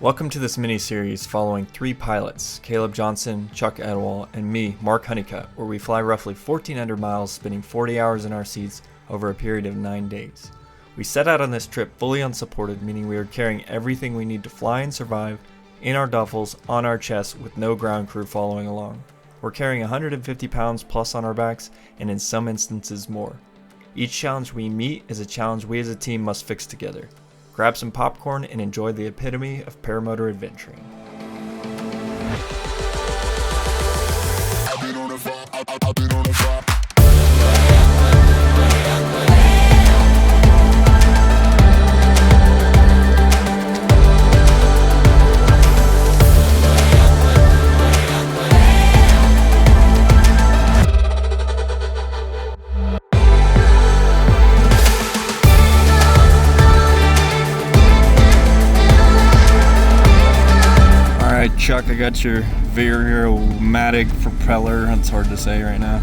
Welcome to this mini-series following 3 pilots, Caleb Johnson, Chuck Edwall, and me, Mark Huneycutt, where we fly roughly 1,400 miles, spending 40 hours in our seats over a period of 9 days. We set out on this trip fully unsupported, meaning we are carrying everything we need to fly and survive in our duffels, on our chests, with no ground crew following along. We're carrying 150 pounds plus on our backs, and in some instances more. Each challenge we meet is a challenge we as a team must fix together. Grab some popcorn and enjoy the epitome of paramotor adventuring. Chuck, I got your Veromatic propeller. That's hard to say right now.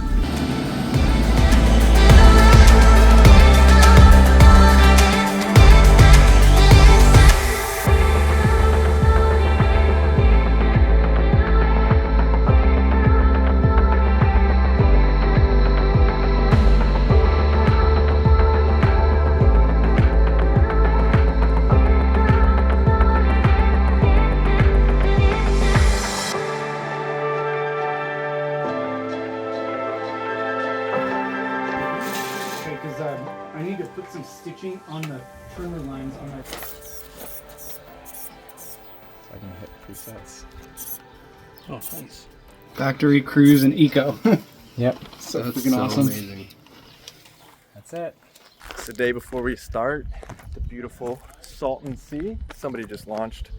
I need to put some stitching on the trimmer lines on my... I can hit presets. Oh, nice. Factory, cruise, and eco. Yep. So freaking awesome. Amazing. That's it. It's the day before we start. The beautiful Salton Sea. Somebody just launched.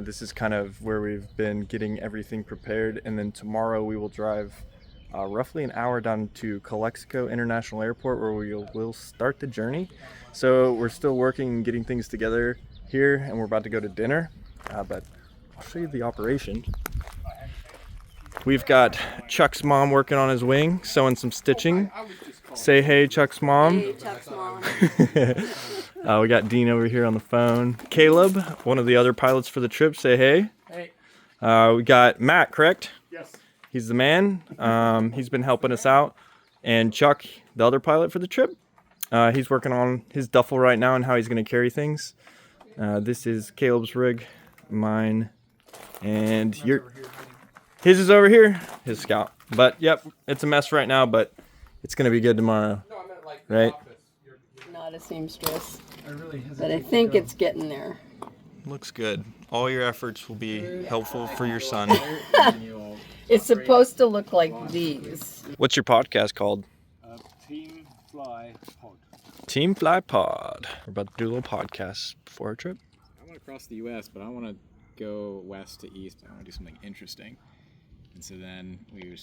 This is kind of where we've been getting everything prepared, and then tomorrow we will drive roughly an hour down to Calexico International Airport, where we will start the journey. So we're still working and getting things together here, and we're about to go to dinner, but I'll show you the operation. We've got Chuck's mom working on his wing, sewing some stitching. Say hey, Chuck's mom. Hey, Chuck's mom. We got Dean over here on the phone. Caleb, one of the other pilots for the trip, say hey. Hey. We got Matt, correct? Yes. He's the man. He's been helping us out. And Chuck, the other pilot for the trip, he's working on his duffel right now and how he's going to carry things. This is Caleb's rig, mine, and his is over here, his Scout. But yep, it's a mess right now, but it's going to be good tomorrow. No, I meant like right? Not a seamstress, really but I think it's getting there. Looks good. All your efforts will be helpful for your son. It's supposed to look like these. What's your podcast called? Team Fly Pod. Team Fly Pod. We're about to do a little podcast before our trip. I want to cross the U.S., but I want to go west to east. I want to do something interesting. And so then we were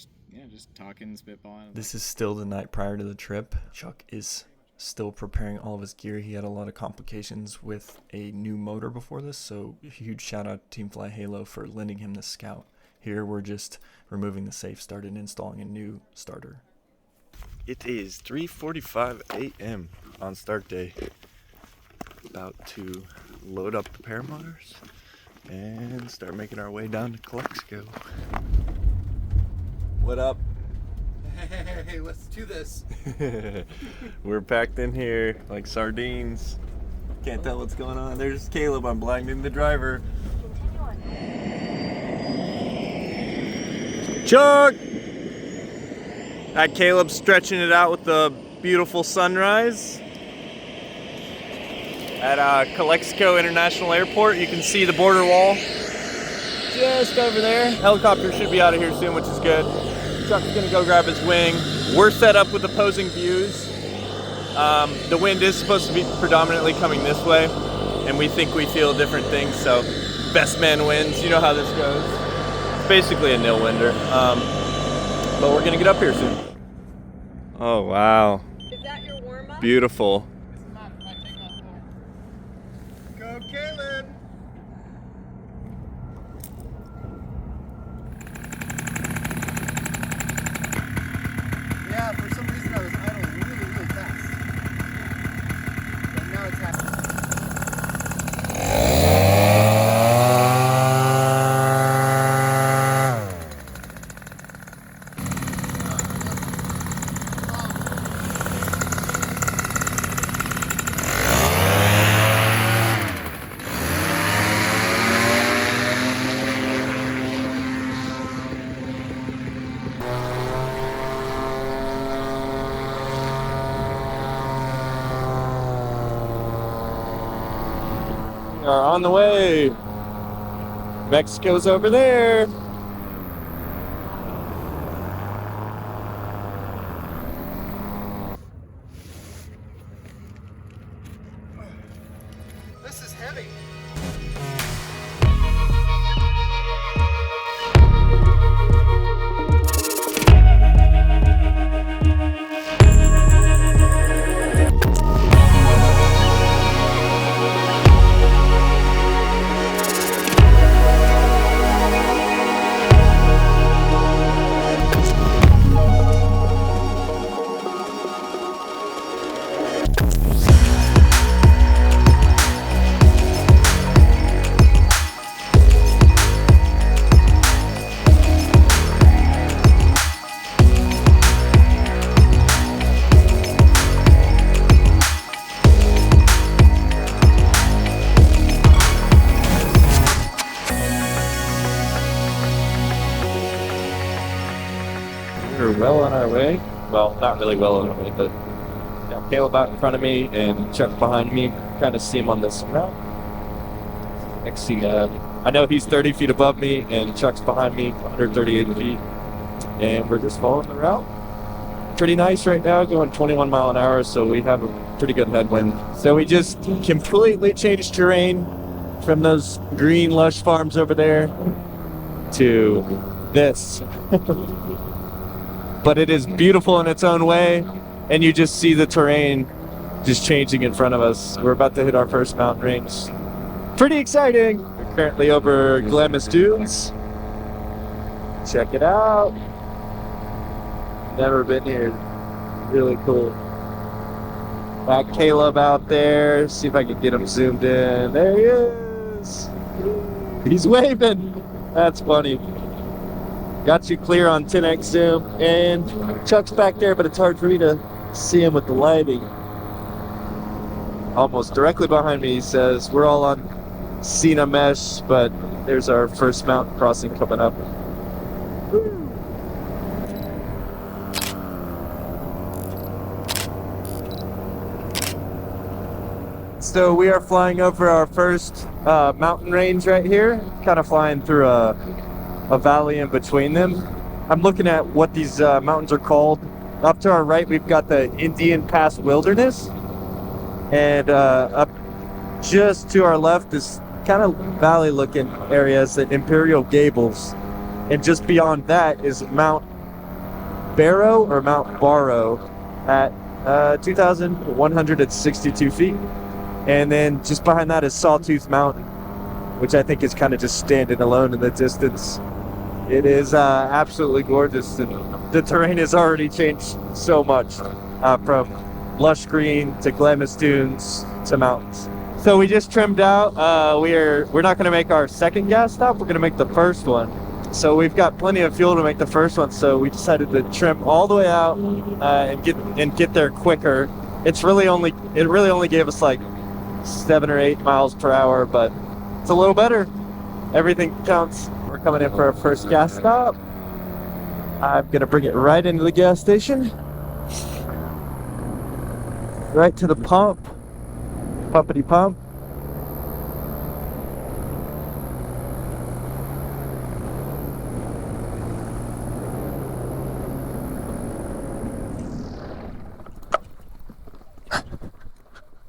just talking, spitballing. This is still the night prior to the trip. Chuck is still preparing all of his gear. He had a lot of complications with a new motor before this, so a huge shout out to Team Fly Halo for lending him the Scout. Here we're just removing the safe start and installing a new starter. It is 3:45 a.m. on start day. About to load up the Paramotors and start making our way down to Calexico. What up? Hey, let's do this. We're packed in here like sardines. Can't tell what's going on. There's Caleb. I'm blinding the driver. Chuck! That Caleb's stretching it out with the beautiful sunrise at Calexico International Airport. You can see the border wall just over there. Helicopter should be out of here soon, which is good. Chuck's gonna go grab his wing. We're set up with opposing views. The wind is supposed to be predominantly coming this way, and we think we feel different things, so best man wins. You know how this goes. It's basically a nil-winder, but we're gonna get up here soon. Oh, wow. Is that your warm-up? Beautiful. Go, Caleb! Yeah, for some reason I was idling really, really fast. But now it's happening. are on the way. Mexico's over there. This is heavy. We're well on our way. Well, not really well on our way, but yeah, Caleb out in front of me and Chuck behind me. Kind of see him on this route. Next thing, I know he's 30 feet above me and Chuck's behind me, 138 feet. And we're just following the route. Pretty nice right now, going 21 mile an hour, so we have a pretty good headwind. So we just completely changed terrain from those green lush farms over there to this. But it is beautiful in its own way, and you just see the terrain just changing in front of us. We're about to hit our first mountain range. Pretty exciting. We're currently over Glamis Dunes. Check it out. Never been here. Really cool. Got Caleb out there. See if I can get him zoomed in. There he is. He's waving. That's funny. Got you clear on 10x zoom, and Chuck's back there, but it's hard for me to see him with the lighting. Almost directly behind me, he says, we're all on Cena mesh, but there's our first mountain crossing coming up. So we are flying over our first mountain range right here, kind of flying through a valley in between them. I'm looking at what these mountains are called. Up to our right, we've got the Indian Pass Wilderness, and up just to our left, this kind of valley-looking area is the Imperial Gables, and just beyond that is Mount Barrow or Mount Barrow at 2,162 feet, and then just behind that is Sawtooth Mountain, which I think is kind of just standing alone in the distance. It is absolutely gorgeous, and the terrain has already changed so much, from lush green to Glamis Dunes to mountains. So we just trimmed out. We're not going to make our second gas stop. We're going to make the first one. So we've got plenty of fuel to make the first one. So we decided to trim all the way out and get there quicker. It really only gave us like 7 or 8 miles per hour, but it's a little better. Everything counts. We're coming in for our first gas stop. I'm gonna bring it right into the gas station. Right to the pump. Pumpity pump.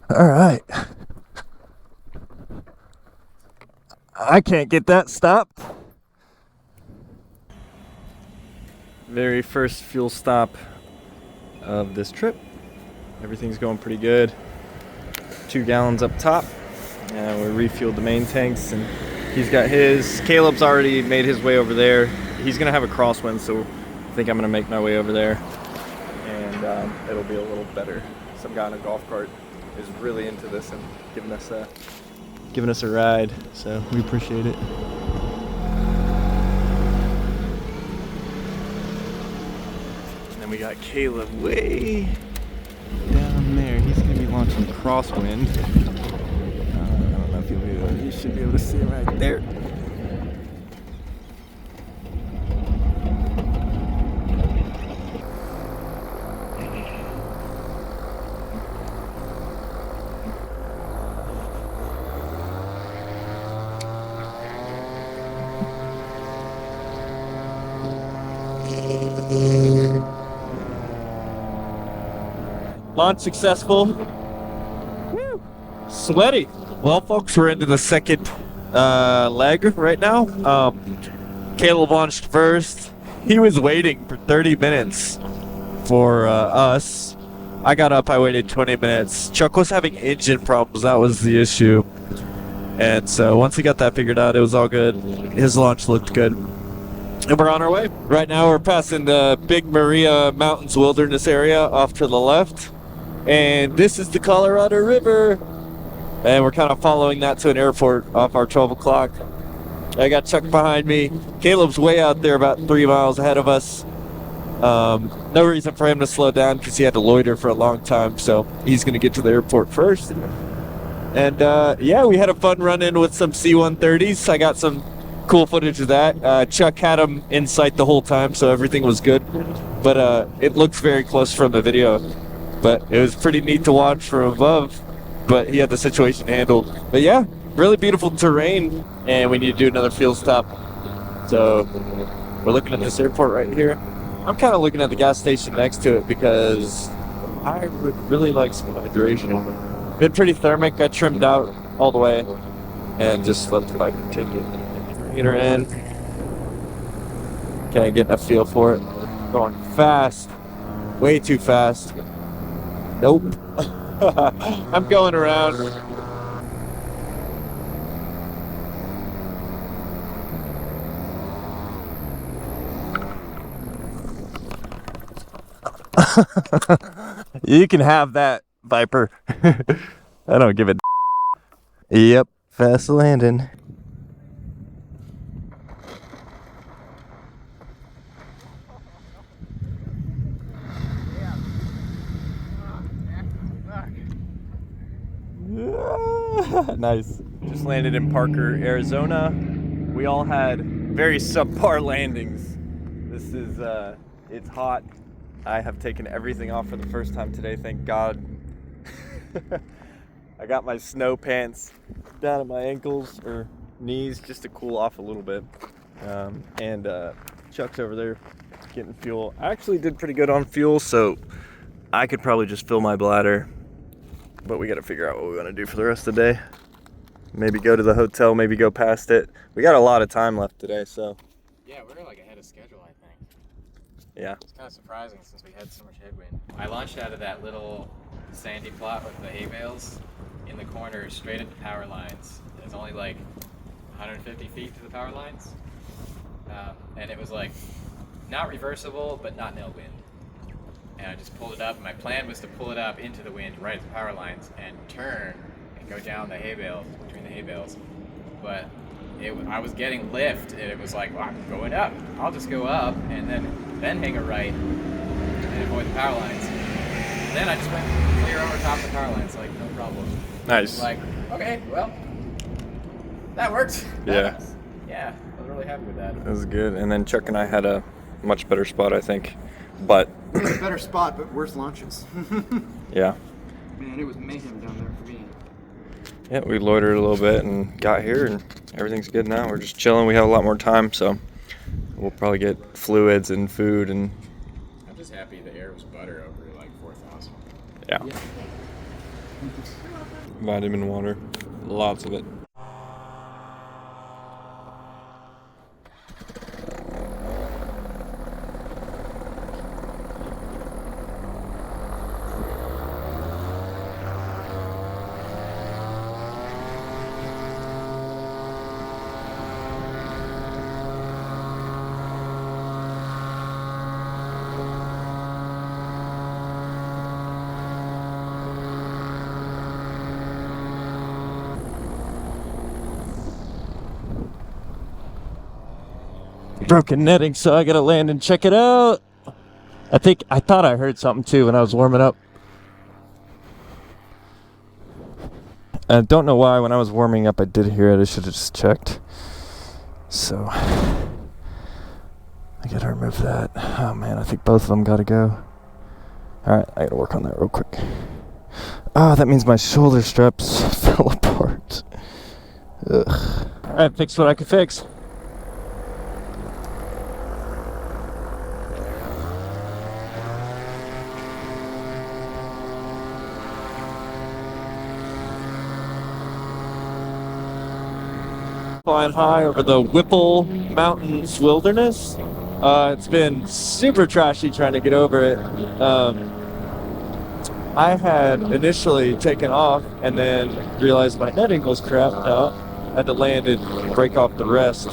All right. I can't get that stopped. Very first fuel stop of this trip. Everything's going pretty good. 2 gallons up top. And we refueled the main tanks, and he's got his. Caleb's already made his way over there. He's gonna have a crosswind, so I think I'm gonna make my way over there, and it'll be a little better. Some guy on a golf cart is really into this and giving us a ride, so we appreciate it. And then we got Caleb way down there. He's gonna be launching crosswind. I don't know if you'll be able, you should be able to see it right there. Launch successful. Woo. Sweaty. Well, folks, we're into the second leg right now. Caleb launched first. He was waiting for 30 minutes for us. I got up, I waited 20 minutes. Chuck was having engine problems, that was the issue. And so once he got that figured out, it was all good. His launch looked good. And we're on our way. Right now we're passing the Big Maria Mountains Wilderness area off to the left. And this is the Colorado River. And we're kind of following that to an airport off our 12 o'clock. I got Chuck behind me. Caleb's way out there about 3 miles ahead of us. No reason for him to slow down because he had to loiter for a long time. So he's going to get to the airport first. And yeah, we had a fun run-in with some C-130s. I got some cool footage of that. Chuck had them in sight the whole time, so everything was good. But it looks very close from the video. But it was pretty neat to watch from above. But he had the situation handled. But yeah, really beautiful terrain. And we need to do another field stop. So we're looking at this airport right here. I'm kind of looking at the gas station next to it because I would really like some hydration. Been pretty thermic. I trimmed out all the way and just let the bike take it. Get her in. Kind of getting a feel for it. Going fast. Way too fast. Nope. I'm going around. You can have that, Viper. I don't give a. Yep, fast landing. Nice. Just landed in Parker, Arizona. We all had very subpar landings. This is, it's hot. I have taken everything off for the first time today, thank God. I got my snow pants down at my ankles or knees just to cool off a little bit. And Chuck's over there getting fuel. I actually did pretty good on fuel, so I could probably just fill my bladder. But we got to figure out what we want to do for the rest of the day. Maybe go to the hotel, maybe go past it. We got a lot of time left today, so. Yeah, we're like ahead of schedule, I think. Yeah. It's kind of surprising since we had so much headwind. I launched out of that little sandy plot with the hay bales in the corner straight at the power lines. It's only like 150 feet to the power lines. And it was like not reversible, but not no wind. And I just pulled it up, and my plan was to pull it up into the wind right at the power lines and turn and go down the hay bale, between the hay bales. But I was getting lift, and it was like, well, I'm going up. I'll just go up and then hang a right and avoid the power lines. And then I just went clear over top the power lines, like no problem. Nice. Like, okay, well, that worked. Yeah. Yeah, I was really happy with that. That was good. And then Chuck and I had a much better spot, I think. But better spot, but worse launches. yeah. Man, it was mayhem down there for me. Yeah, we loitered a little bit and got here, and everything's good now. We're just chilling. We have a lot more time, so we'll probably get fluids and food. And I'm just happy the air was butter over like 4,000. yeah. Vitamin water, lots of it. Broken netting, so I gotta land and check it out. I thought I heard something too when I was warming up. I don't know why when I was warming up I did hear it. I should have just checked. So I gotta remove that. Oh man, I think both of them gotta go. Alright, I gotta work on that real quick. Oh, that means my shoulder straps fell apart. Ugh. Alright, fix what I could fix. flying high over the Whipple Mountains wilderness. It's been super trashy trying to get over it. I had initially taken off and then realized my netting was crapped out. I had to land and break off the rest.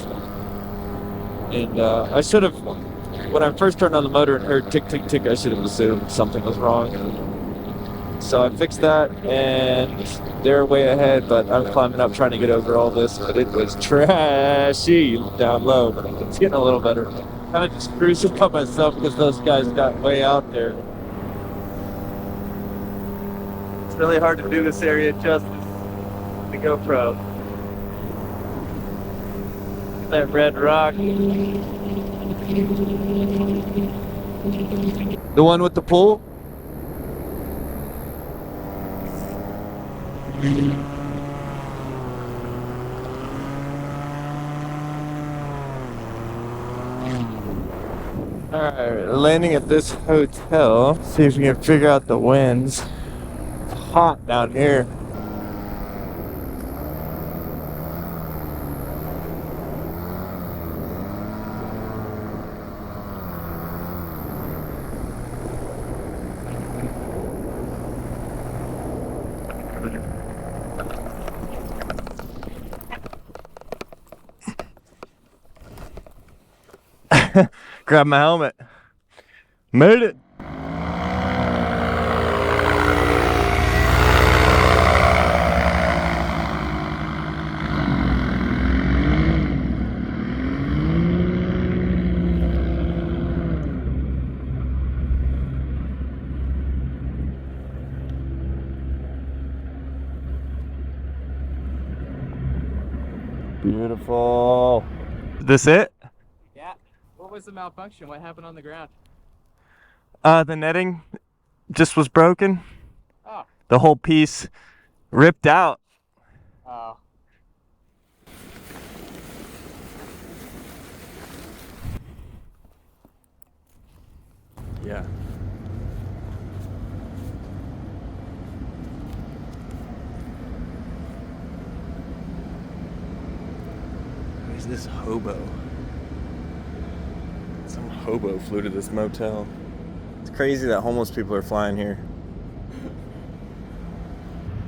And I should have, when I first turned on the motor and heard tick, tick, tick, I should have assumed something was wrong. So I fixed that, and they're way ahead, but I'm climbing up trying to get over all this, but it was trashy down low. But it's getting a little better. Kind of just cruising by myself because those guys got way out there. It's really hard to do this area justice. The GoPro. That red rock. The one with the pool? Alright, landing at this hotel. See if we can figure out the winds. It's hot down here. Grab my helmet. Made it. Beautiful. This it? Yeah. What was the malfunction? What happened on the ground? The netting just was broken. Oh. The whole piece ripped out. Oh. Yeah. Who's this hobo? Some hobo flew to this motel. It's crazy that homeless people are flying here.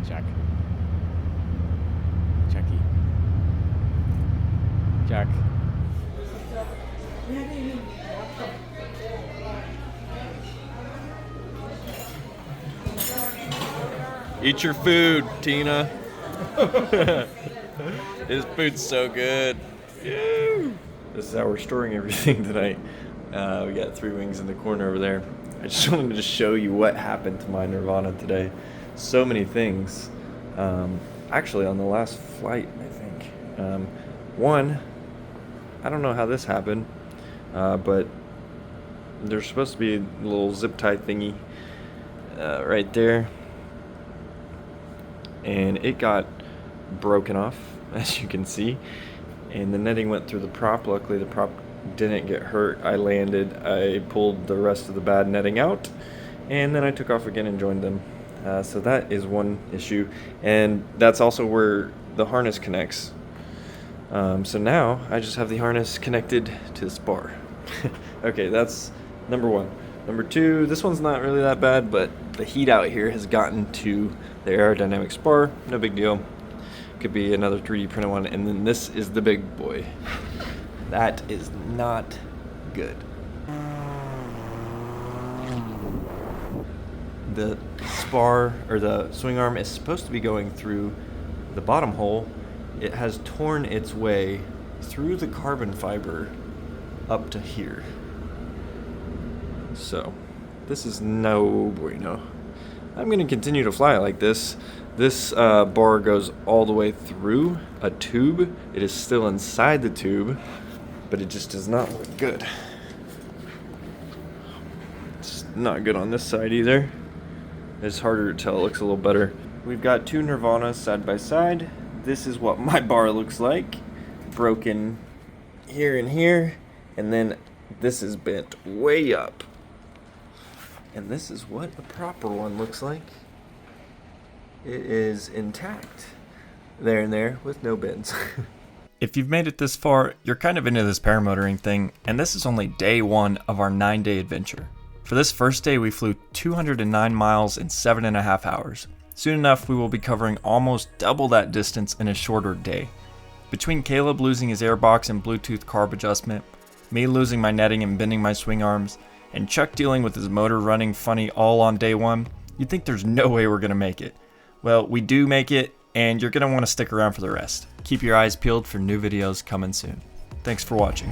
Check. Checky. Check. Eat your food, Tina. This food's so good. This is how we're storing everything tonight. We got 3 wings in the corner over there. I just wanted to show you what happened to my Nirvana today. So many things. Actually, on the last flight, I think. One, I don't know how this happened, but there's supposed to be a little zip tie thingy right there. And it got broken off, as you can see. And the netting went through the prop. Luckily, the prop didn't get hurt. I landed, I pulled the rest of the bad netting out, and then I took off again and joined them. So that is one issue. And that's also where the harness connects. So now I just have the harness connected to the spar. Okay, that's number one. Number two, this one's not really that bad, but the heat out here has gotten to the aerodynamic spar. No big deal. Could be another 3D printed one. And then this is the big boy. That is not good. The spar, or the swing arm, is supposed to be going through the bottom hole. It has torn its way through the carbon fiber up to here. So, this is no bueno. I'm going to continue to fly it like this. This bar goes all the way through a tube. It is still inside the tube, but it just does not look good. It's not good on this side either. It's harder to tell. It looks a little better. We've got 2 Nirvanas side by side. This is what my bar looks like. Broken here and here, and then this is bent way up. And this is what the proper one looks like. It is intact there and there with no bends. If you've made it this far, you're kind of into this paramotoring thing, and this is only day 1 of our 9-day adventure. For this first day, we flew 209 miles in 7.5 hours. Soon enough, we will be covering almost double that distance in a shorter day. Between Caleb losing his airbox and Bluetooth carb adjustment, me losing my netting and bending my swing arms, and Chuck dealing with his motor running funny all on day 1, you'd think there's no way we're going to make it. Well, we do make it, and you're going to want to stick around for the rest. Keep your eyes peeled for new videos coming soon. Thanks for watching.